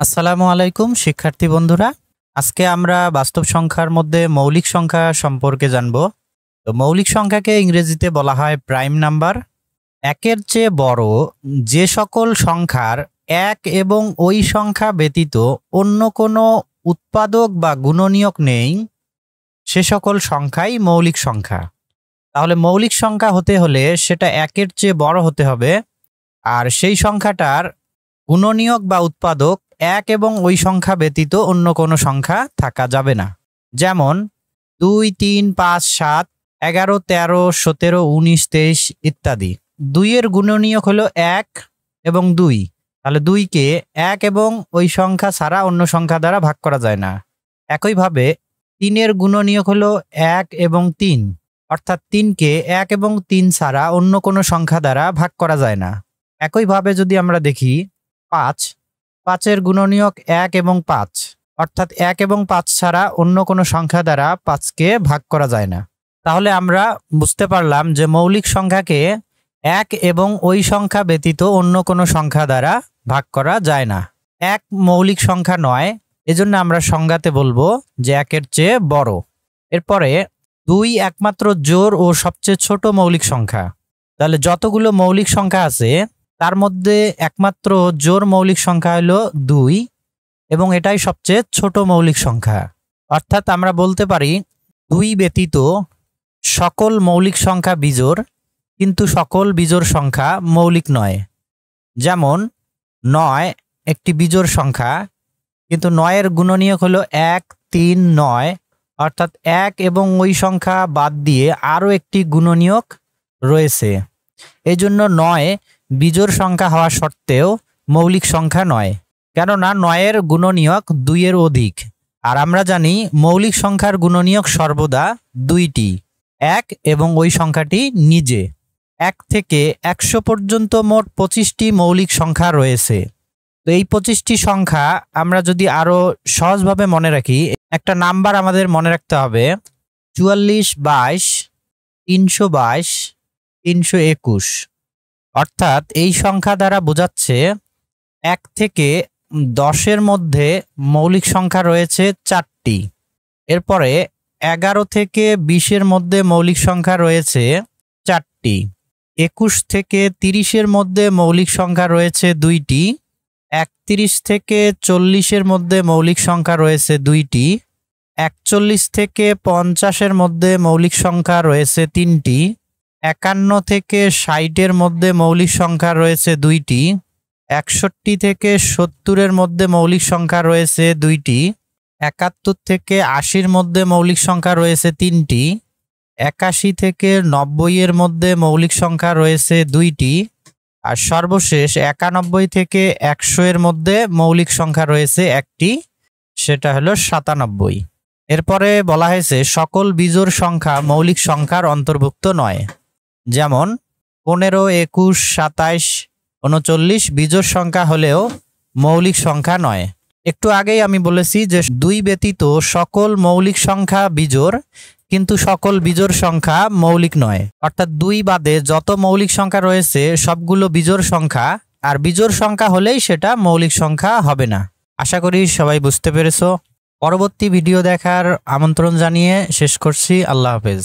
আসসালামু আলাইকুম শিক্ষার্থী বন্ধুরা। আজকে আমরা বাস্তব সংখ্যার মধ্যে মৌলিক সংখ্যা সম্পর্কে জানব। তো মৌলিক সংখ্যাকে ইংরেজিতে বলা হয় প্রাইম নাম্বার। একের চেয়ে বড় যে সকল সংখ্যার এক এবং ওই সংখ্যা ব্যতীত অন্য কোনো উৎপাদক বা গুণনীয়ক নেই সে সকল সংখ্যাই মৌলিক সংখ্যা। তাহলে মৌলিক সংখ্যা হতে হলে সেটা একের চেয়ে বড় হতে হবে, আর সেই সংখ্যাটার গুণনীয়ক বা উৎপাদক এক এবং ওই সংখ্যা ব্যতীত অন্য কোনো সংখ্যা থাকা যাবে না। যেমন 2, 3, 5, 7, 11, 13, 17, 19, 23 ইত্যাদি। 2 এর গুণনীয়ক হলো 1 এবং 2। তাহলে 2কে 1 এবং ওই সংখ্যা ছাড়া অন্য সংখ্যা দ্বারা ভাগ করা যায় না। একইভাবে 3 এর গুণনীয়ক হলো 1 এবং 3, অর্থাৎ 3কে 1 এবং 3 ছাড়া অন্য কোনো সংখ্যা দ্বারা ভাগ করা যায় না। একইভাবে যদি আমরা দেখি 5 এর গুণনীয়ক 1 এবং 5, অর্থাৎ 1 এবং 5 ছাড়া অন্য কোনো সংখ্যা দ্বারা 5কে ভাগ করা যায় না। তাহলে আমরা বুঝতে পারলাম যে মৌলিক সংখ্যাকে 1 এবং ওই সংখ্যা ব্যতীত অন্য কোনো সংখ্যা দ্বারা ভাগ করা যায় না। 1 মৌলিক সংখ্যা নয়, এজন্য আমরা সংজ্ঞাতে বলবো যে 1-এর চেয়ে বড়। এরপরে 2 একমাত্র জোড় ও সবচেয়ে ছোট মৌলিক সংখ্যা। তাহলে যতগুলো মৌলিক সংখ্যা আছে তার মধ্যে একমাত্র জোড় মৌলিক সংখ্যা হলো 2 এবং এটাই সবচেয়ে ছোট মৌলিক সংখ্যা। অর্থাৎ আমরা বলতে পারি 2 ব্যতীত সকল মৌলিক সংখ্যা বিজোড়, কিন্তু সকল বিজোড় সংখ্যা মৌলিক নয়। যেমন 9 একটি বিজোড় সংখ্যা, কিন্তু 9 এর গুণনীয়ক হলো 1, 3, 9, অর্থাৎ 1 এবং ওই সংখ্যা বাদ দিয়ে আরও একটি গুণনীয়ক রয়েছে। এই জন্য 9 বিজোড় সংখ্যা হওয়া সত্ত্বেও মৌলিক সংখ্যা নয়, কেননা 9 এর গুণনীয়ক 2 এর অধিক। আর আমরা জানি মৌলিক সংখ্যার গুণনীয়ক সর্বদা 2টি, 1 এবং ওই সংখ্যাটি নিজে। 1 থেকে 100 পর্যন্ত মোট 25টি মৌলিক সংখ্যা রয়েছে। তো এই 25টি সংখ্যা আমরা যদি আরও সহজভাবে মনে রাখি, একটা নাম্বার আমাদের মনে রাখতে হবে 44, 22, 322, 321। অর্থাৎ এই সংখ্যা দ্বারা বোঝাচ্ছে 1 থেকে 10-এর মধ্যে মৌলিক সংখ্যা রয়েছে 4টি। এরপরে 11 থেকে 20-এর মধ্যে মৌলিক সংখ্যা রয়েছে 4টি। 21 থেকে 30-এর মধ্যে মৌলিক সংখ্যা রয়েছে 2টি। 31 থেকে 40-এর মধ্যে মৌলিক সংখ্যা রয়েছে 2টি। 41 থেকে 50-এর মধ্যে মৌলিক সংখ্যা রয়েছে 3টি। 51 থেকে 60-এর মধ্যে মৌলিক সংখ্যা রয়েছে 2টি। 61 থেকে 70-এর মধ্যে মৌলিক সংখ্যা রয়েছে 2টি। 71 থেকে 80-এর মধ্যে মৌলিক সংখ্যা রয়েছে 3টি। 81 থেকে 90-এর মধ্যে মৌলিক সংখ্যা রয়েছে 2টি। আর সর্বশেষ 91 থেকে 100-এর মধ্যে মৌলিক সংখ্যা রয়েছে 1টি, সেটা হলো 97। এরপরে বলা হয়েছে সকল বিজোড় সংখ্যা মৌলিক সংখ্যার অন্তর্ভুক্ত নয়। যেমন 15, 21, 27, 39 বিজোড় সংখ্যা হলেও মৌলিক সংখ্যা নয়। একটু আগেই আমি বলেছি যে 2 ব্যতীত সকল মৌলিক সংখ্যা বিজোড়, কিন্তু সকল বিজোড় সংখ্যা মৌলিক নয়। অর্থাৎ 2 বাদে যত মৌলিক সংখ্যা রয়েছে সবগুলো বিজোড় সংখ্যা, আর বিজোড় সংখ্যা হলেই সেটা মৌলিক সংখ্যা হবে না। আশা করি সবাই বুঝতে পেরেছো। পরবর্তী ভিডিও দেখার আমন্ত্রণ জানিয়ে শেষ করছি। আল্লাহ হাফেজ।